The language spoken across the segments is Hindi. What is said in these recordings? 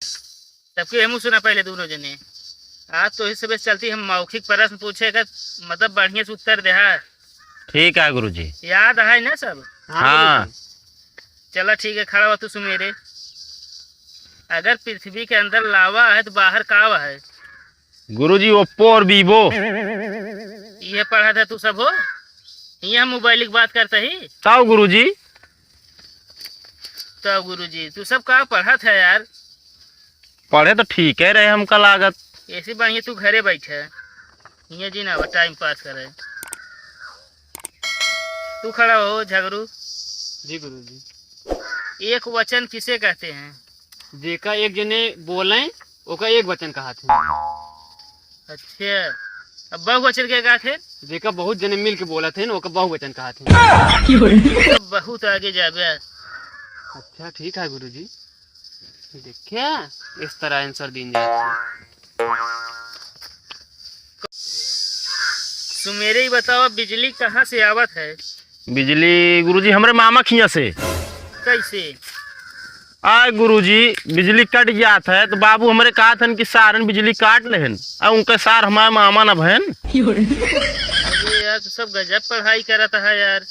सबके हम सुना पहले दोनों जने। आज तो इस सबसे चलती हम मौखिक प्रश्न पूछेगा, मतलब बढ़िया से उत्तर दे। ठीक है गुरुजी। याद है ना सब? हाँ। चला ठीक है, खड़ा हो तू सुमेरे। अगर पृथ्वी के अंदर लावा है तो बाहर कावा है? गुरुजी ओप्पो और वीवो। ये पढ़ा था तू सब हो? ये हम मोबाइल की बात करते ही ताऊ गुरुजी। तो गुरुजी तू सब कहाँ पढ़ा था यार? पढ़े तो ठीक है रहे हमका लागत। ऐसी बढ़िया तू घरे बैठे ये जी ना टाइम पास करे। तू खड़ा हो झगड़ू। जी गुरुजी। एक वचन किसे कहते हैं? जेका एक जने बोले ओका एक वचन कहा थे। अच्छा, अब बहुवचन के कहा थे? जेका बहुत जने मिल के बोला थे ना ओका बहुवचन कहा थे। तो बहुत आगे जाबे। अच्छा ठीक है गुरुजी। देखिए इस तरह आंसर दिन जाते। सुमेरे ही बताओ, बिजली कहाँ से आवत है? बिजली गुरुजी हमारे मामा खिया से। कैसे? आए गुरुजी बिजली कट जात है तो बाबू हमारे कहा था कि सारन बिजली काट लेहन और उनका सार हमारे मामा न बहन। अरे यार तू सब गजब पढ़ाई करता है यार।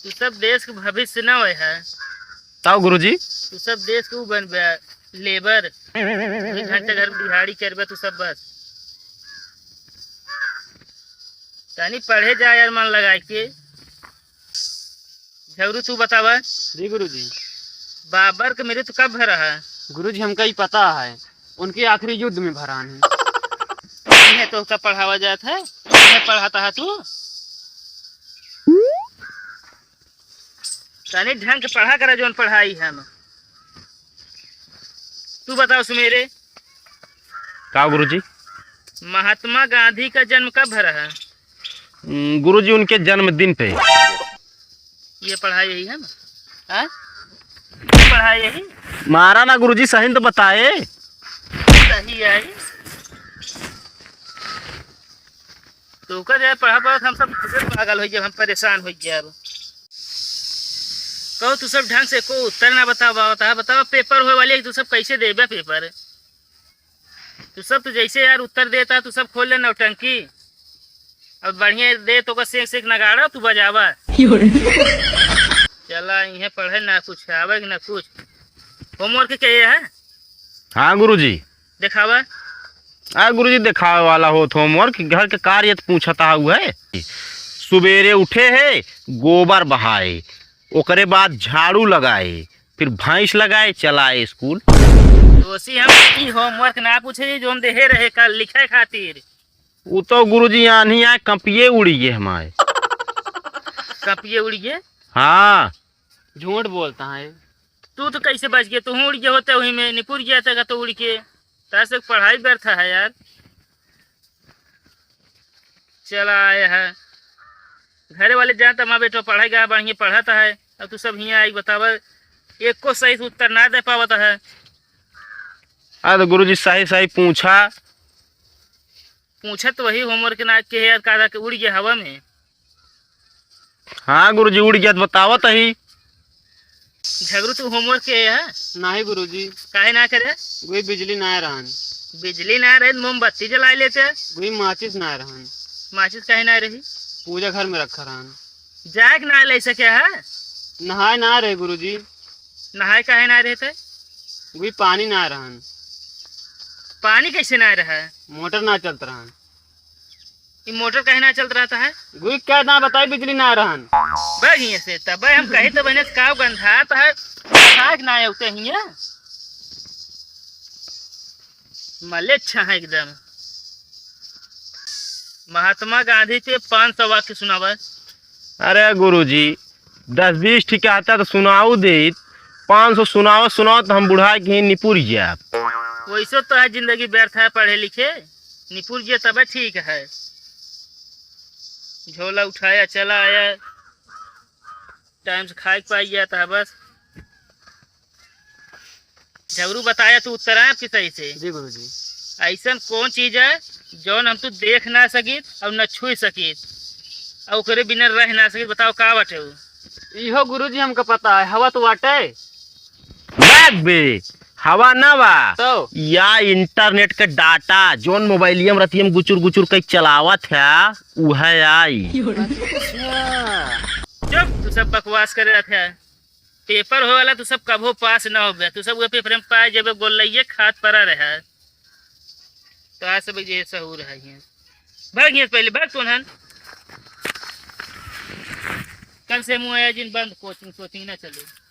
तू सब देश के भविष्य न हुए है। ताऊ गुरुजी। तू सब देश के बन लेबर, एक घंटे घर में दिहाड़ी करबे तू सब। बस तानी पढ़े जा यार, मन लगा के। झगड़ू तू बतावा। जी गुरुजी। बाबर का मृत्यु कब भरा है? गुरुजी हमका ही पता है, उनके आखिरी युद्ध में भरान है। तो कब पढ़ावा जाता है? पढ़ाता है तू? तानी ढंग के पढ़ा करा जो पढ़ाई है। तू बताओ सुमेरे। का गुरुजी? महात्मा गांधी का जन्म कब भरा है? गुरुजी उनके जन्मदिन पे। ये पढ़ाई यही है ना? ये पढ़ाई यही मारा ना गुरुजी, सही तो बताए। सही है तो कर यार, पढ़ा हम सब पागल हो जब हम परेशान हो गए। अब कहो तू सब ढंग से को उत्तर ना बताओ पेपर होए वाले तू सब कैसे देबे पेपर? तू सब तो जैसे यार उत्तर देता तू सब खोल ले नौटंकी। अब बढ़िया दे तो सेक सेक नगाड़ा तू बजावा। चला इन्हें पढ़े ना कुछ आवे ना कुछ। होमवर्क क्या है? हाँ गुरुजी। दिखावा। गुरुजी दिखावे वाला हो तो होमवर्क घर के कार्य पूछता हुआ है। सुबेरे उठे है, गोबर बहाए, ओकरे बाद झाड़ू लगाए, फिर भैंस लगाए, चलाए स्कूल। दोषी हम होमवर्क ना पूछे जो हम देहे रहे कल लिखे खातिर। वो तो गुरुजी यहाँ नहीं आए, कंपिये उड़ी गए हमारे। कंपिये उड़ी गए? हाँ झूठ बोलता है। तू तो कैसे बच गया? तू उड़ गया होता वही में निपुर गया था तो उड़ के। तैसे पढ़ाई व्यर्थ है यार। चला आया है घरे वाले जानता माँ बेटा पढ़ाई गया बढ़िया पढ़ाता है। अब तू सब यहाँ आई बतावा, एक को सही से उत्तर ना दे पावता है। तो गुरुजी सही सही पूछा तो वही होमवर्क ना के यार कादा के उड़ गया हवा में। हाँ गुरुजी उड़ गया तो बतावा तही। झगड़ू तू होमवर्क के है? नहीं गुरुजी। काहे ना करे? कोई बिजली ना रहन। बिजली ना रहे मोमबत्ती जला लेते। कोई माचिस ना रहन। माचिस काहे ना रही? पूजा घर में रखा रहन। जाग ना ले सके है? नहाए ना रहे गुरुजी। नहाए काहे ना रहते? कोई पानी ना रहन। पानी कैसे ना रहा? मोटर ना चलता रहन। ये मोटर काहे ना चलता रहता है? कोई क्या ना बताए बिजली ना रहन। बढ़िया से तब हम कहे तो बने का गंधात है खाक ना होते ही है। मले अच्छा है एकदम। महात्मा गांधी के 500 वाक्य सुनावा। अरे गुरुजी 10-20 ठीक आता तो सुनाऊ दे। 500 सुनाओ तो हम बुढ़ा के निपुर गया। वैसे तो है जिंदगी व्यर्थ है पढ़े लिखे। निपुर गया तब ठीक है। झोला उठाया चला आया, टाइम से खाए पाई गया था बस। झगड़ू बताया तू उत्तर है आपकी सही से? जी गुरुजी। ऐसा कौन चीज है जौन हम तू देख ना सकित और न छू सकित और ओकरे बिना रह ना सकित? बताओ का बाटे? इहो गुरुजी हमका पता है, हवा तो बाटे। बैग बे हवा ना बा तो या इंटरनेट के डाटा जोन मोबाइलियम रतियम गुचुर गुचुर कई चलावत है उह आई। चुप, तू सब बकवास करे रहते है। पेपर हो वाला तू सब कभो पास ना हो गया, तू सब वो पेपर में पाए जब गोल्लइये खात पड़ा रहा तो आज सब ये सहूर है। भाग यहाँ से पहले भाग तुनहन, कल से मुँह आया जिन बंद कोचिंग सोचिंग ना चले।